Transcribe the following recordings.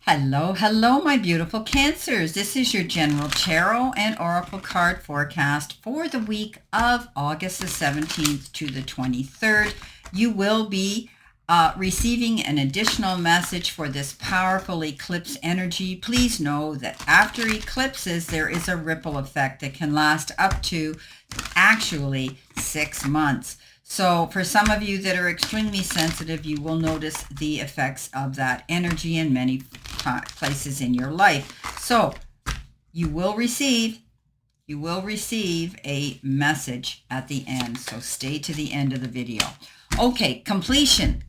Hello, hello, my beautiful Cancers. This is your general tarot and oracle card forecast for the week of August the 17th to the 23rd. You will be receiving an additional message for this powerful eclipse energy. Please know that after eclipses, there is a ripple effect that can last up to actually 6 months. So for some of you that are extremely sensitive, you will notice the effects of that energy in many places in your life. So you will receive a message at the end. So stay to the end of the video. Okay, competition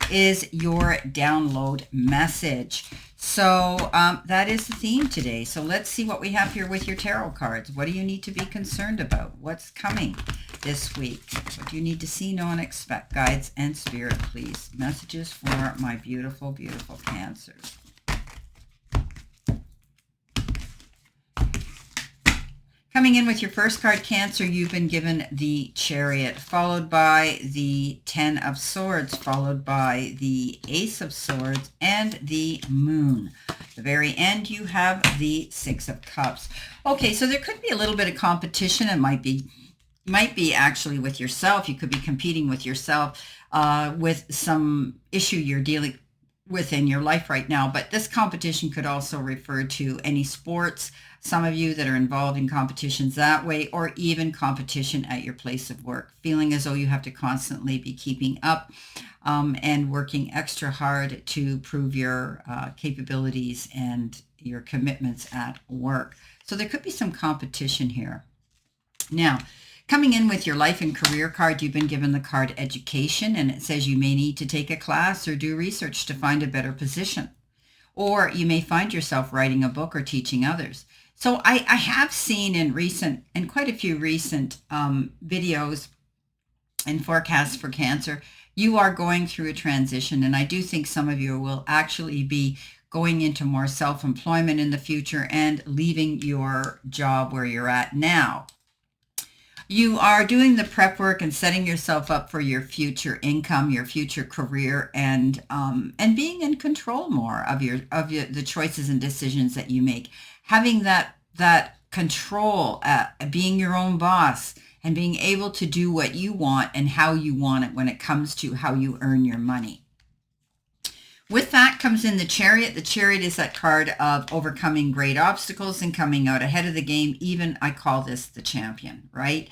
is your download message. So that is the theme today. So let's see what we have here with your tarot cards. What do you need to be concerned about? What's coming this week? What do you need to see, know, and expect? Guides and spirit, please. Messages for my beautiful, beautiful Cancers. Coming in with your first card, Cancer, you've been given the Chariot, followed by the 10 of Swords, followed by the Ace of Swords, and the Moon. At the very end, you have the 6 of Cups. Okay, so there could be a little bit of competition. It might be actually with yourself. You could be competing with yourself with some issue you're dealing with in your life right now. But this competition could also refer to any sports, some of you that are involved in competitions that way, or even competition at your place of work, feeling as though you have to constantly be keeping up and working extra hard to prove your capabilities and your commitments at work. So there could be some competition here. Now, coming in with your life and career card, you've been given the card Education, and it says you may need to take a class or do research to find a better position. Or you may find yourself writing a book or teaching others. So I have seen in quite a few recent videos and forecasts for Cancer, you are going through a transition. And I do think some of you will actually be going into more self-employment in the future and leaving your job where you're at now. You are doing the prep work and setting yourself up for your future income, your future career, and being in control more of the choices and decisions that you make. Having that control, being your own boss, and being able to do what you want and how you want it when it comes to how you earn your money. With that comes in the Chariot. The Chariot is that card of overcoming great obstacles and coming out ahead of the game. Even I call this the champion, right?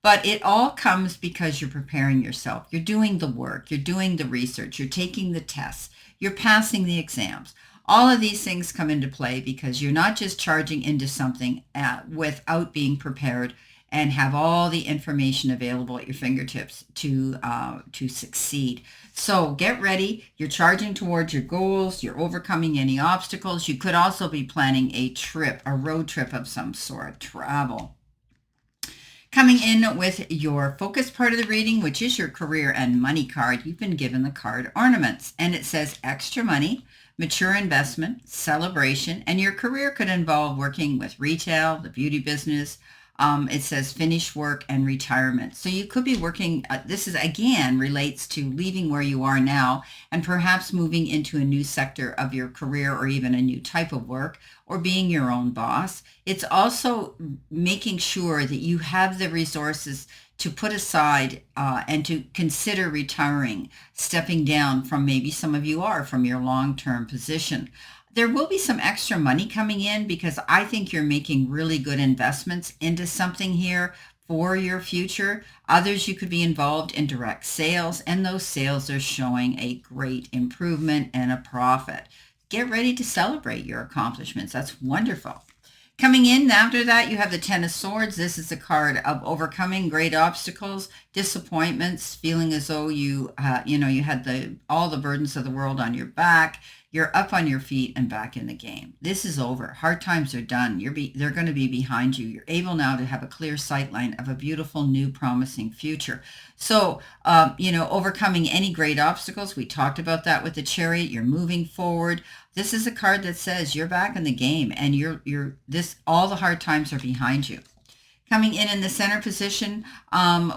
But it all comes because you're preparing yourself. You're doing the work. You're doing the research. You're taking the tests. You're passing the exams. All of these things come into play because you're not just charging into something without being prepared and have all the information available at your fingertips to succeed. So get ready. You're charging towards your goals. You're overcoming any obstacles. You could also be planning a trip, a road trip of some sort, travel. Coming in with your focus part of the reading, which is your career and money card, you've been given the card Ornaments, and it says extra money, mature investment, celebration, and your career could involve working with retail, the beauty business. It says finish work and retirement. So you could be working, this is again relates to leaving where you are now and perhaps moving into a new sector of your career or even a new type of work or being your own boss. It's also making sure that you have the resources to put aside and to consider retiring, stepping down from maybe some of you are from your long-term position. There will be some extra money coming in because I think you're making really good investments into something here for your future. Others, you could be involved in direct sales, and those sales are showing a great improvement and a profit. Get ready to celebrate your accomplishments. That's wonderful. Coming in after that, you have the 10 of Swords. This is a card of overcoming great obstacles, disappointments, feeling as though you had all the burdens of the world on your back. You're up on your feet and back in the game. This is over. Hard times are done. They're going to be behind you. You're able now to have a clear sight line of a beautiful, new, promising future. So, overcoming any great obstacles. We talked about that with the Chariot. You're moving forward. This is a card that says you're back in the game and all the hard times are behind you. Coming in the center position,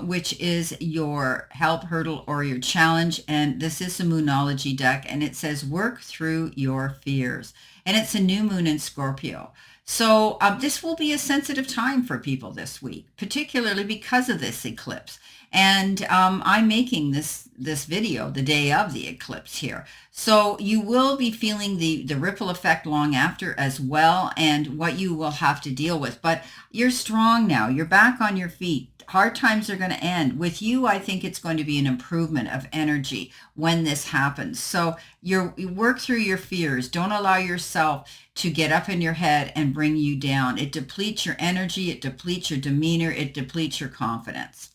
which is your help, hurdle, or your challenge. And this is the Moonology deck, and it says work through your fears. And it's a new moon in Scorpio. So this will be a sensitive time for people this week, particularly because of this eclipse. And I'm making this video the day of the eclipse here. So you will be feeling the ripple effect long after as well, and what you will have to deal with. But you're strong now. You're back on your feet. Hard times are going to end. With you, I think it's going to be an improvement of energy when this happens. So you work through your fears. Don't allow yourself to get up in your head and bring you down. It depletes your energy. It depletes your demeanor. It depletes your confidence.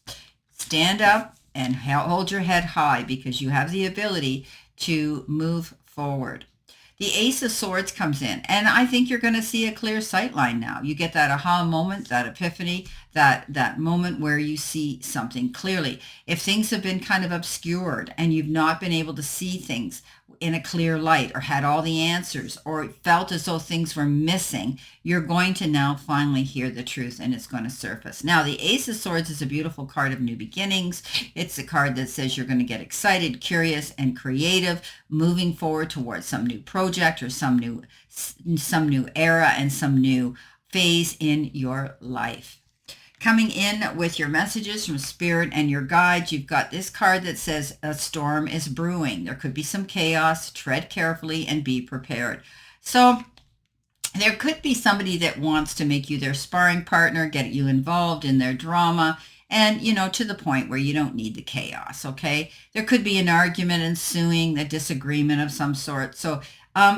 Stand up and hold your head high, because you have the ability to move forward. The Ace of Swords comes in, and I think you're going to see a clear sight line now. You get that aha moment, that epiphany, that moment where you see something clearly. If things have been kind of obscured and you've not been able to see things in a clear light, or had all the answers, or felt as though things were missing, you're going to now finally hear the truth, and it's going to surface. Now, the Ace of Swords is a beautiful card of new beginnings. It's a card that says you're going to get excited, curious, and creative, moving forward towards some new project or some new era and some new phase in your life. Coming in with your messages from Spirit and your guides, you've got this card that says a storm is brewing. There could be some chaos. Tread carefully and be prepared. So there could be somebody that wants to make you their sparring partner, get you involved in their drama, and, you know, to the point where you don't need the chaos, okay? There could be an argument ensuing, a disagreement of some sort. So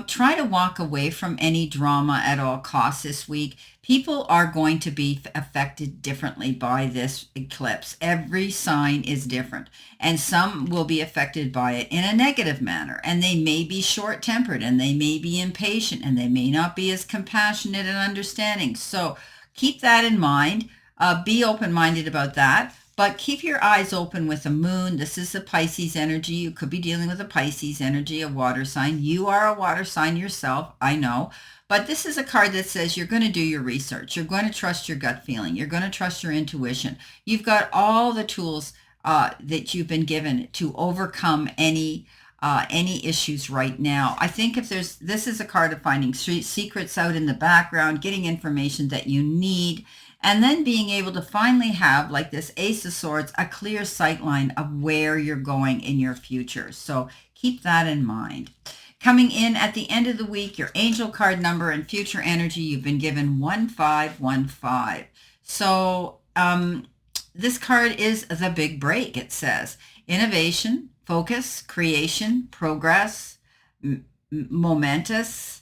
try to walk away from any drama at all costs this week. People are going to be affected differently by this eclipse. Every sign is different, and some will be affected by it in a negative manner, and they may be short-tempered, and they may be impatient, and they may not be as compassionate and understanding. So keep that in mind. Be open-minded about that. But keep your eyes open with the moon. This is the Pisces energy. You could be dealing with a Pisces energy, a water sign. You are a water sign yourself, I know. But this is a card that says you're going to do your research. You're going to trust your gut feeling. You're going to trust your intuition. You've got all the tools that you've been given to overcome any issues right now. I think this is a card of finding secrets out in the background, getting information that you need, and then being able to finally have, like this Ace of Swords, a clear sight line of where you're going in your future. So keep that in mind. Coming in at the end of the week, your angel card number and future energy, you've been given 1515. So this card is the big break, it says. Innovation, focus, creation, progress, momentum,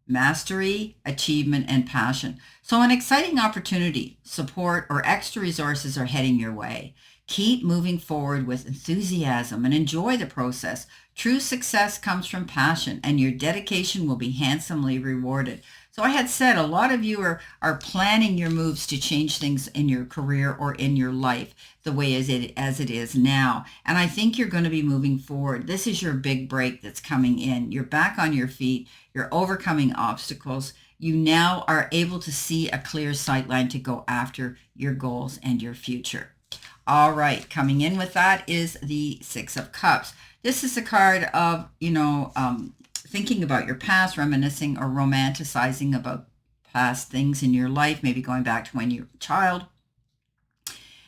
mastery, achievement, and passion. So an exciting opportunity, support, or extra resources are heading your way. Keep moving forward with enthusiasm and enjoy the process. True success comes from passion, and your dedication will be handsomely rewarded. So I had said a lot of you are planning your moves to change things in your career or in your life the way as it is now. And I think you're going to be moving forward. This is your big break that's coming in. You're back on your feet. You're overcoming obstacles. You now are able to see a clear sight line to go after your goals and your future. All right, coming in with that is the Six of Cups. This is a card of, thinking about your past, reminiscing or romanticizing about past things in your life, maybe going back to when you were a child.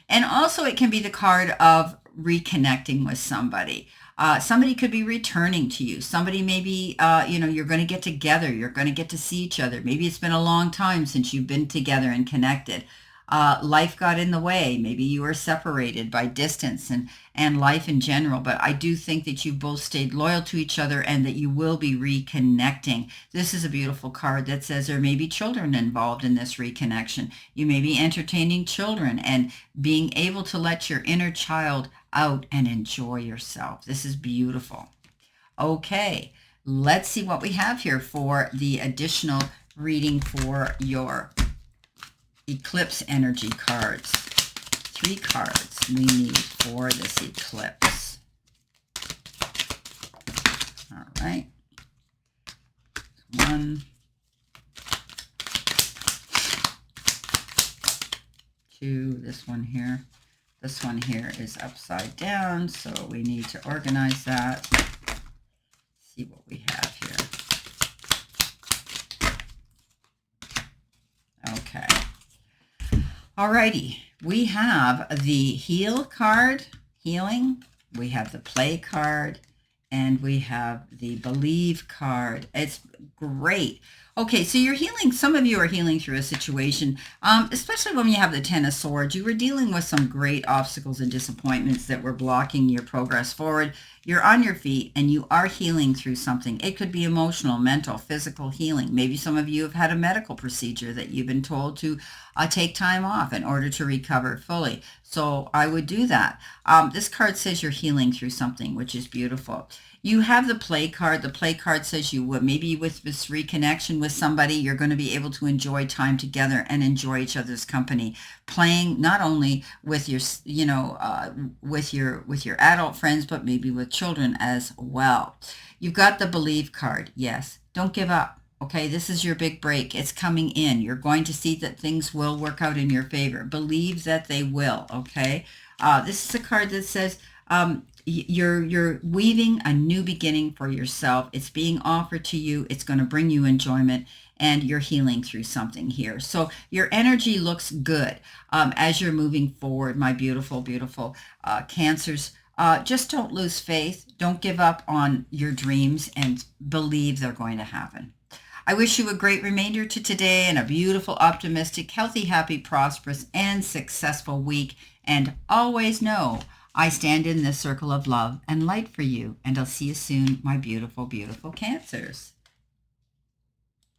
And also it can be the card of reconnecting with somebody. Somebody could be returning to you. Somebody maybe, you're going to get together. You're going to get to see each other. Maybe it's been a long time since you've been together and connected. Life got in the way. Maybe you were separated by distance and life in general. But I do think that you both stayed loyal to each other and that you will be reconnecting. This is a beautiful card that says there may be children involved in this reconnection. You may be entertaining children and being able to let your inner child out and enjoy yourself. This is beautiful. Okay, let's see what we have here for the additional reading for your Eclipse energy cards. 3 cards we need for this eclipse. All right. 1, to this one here. This one here is upside down, so we need to organize that. See what we have here. Okay. Alrighty. We have the heal card, healing. We have the play card, and we have the believe card. It's great. Okay, so you're healing. Some of you are healing through a situation, especially when you have the Ten of Swords. You were dealing with some great obstacles and disappointments that were blocking your progress forward. You're on your feet and you are healing through something. It could be emotional, mental, physical healing. Maybe some of you have had a medical procedure that you've been told to take time off in order to recover fully. So I would do that. This card says you're healing through something, which is beautiful. You have the play card. The play card says you would, maybe with this reconnection with somebody, you're going to be able to enjoy time together and enjoy each other's company. Playing not only with your, with your adult friends, but maybe with children as well. You've got the believe card. Yes, don't give up. Okay, this is your big break. It's coming in. You're going to see that things will work out in your favor. Believe that they will. Okay, this is a card that says, you're weaving a new beginning for yourself. It's being offered to you. It's going to bring you enjoyment, and you're healing through something here. So your energy looks good as you're moving forward, my beautiful, beautiful Cancers. Just don't lose faith. Don't give up on your dreams, and believe they're going to happen. I wish you a great remainder to today and a beautiful, optimistic, healthy, happy, prosperous, and successful week. And always know, I stand in this circle of love and light for you, and I'll see you soon, my beautiful, beautiful Cancers.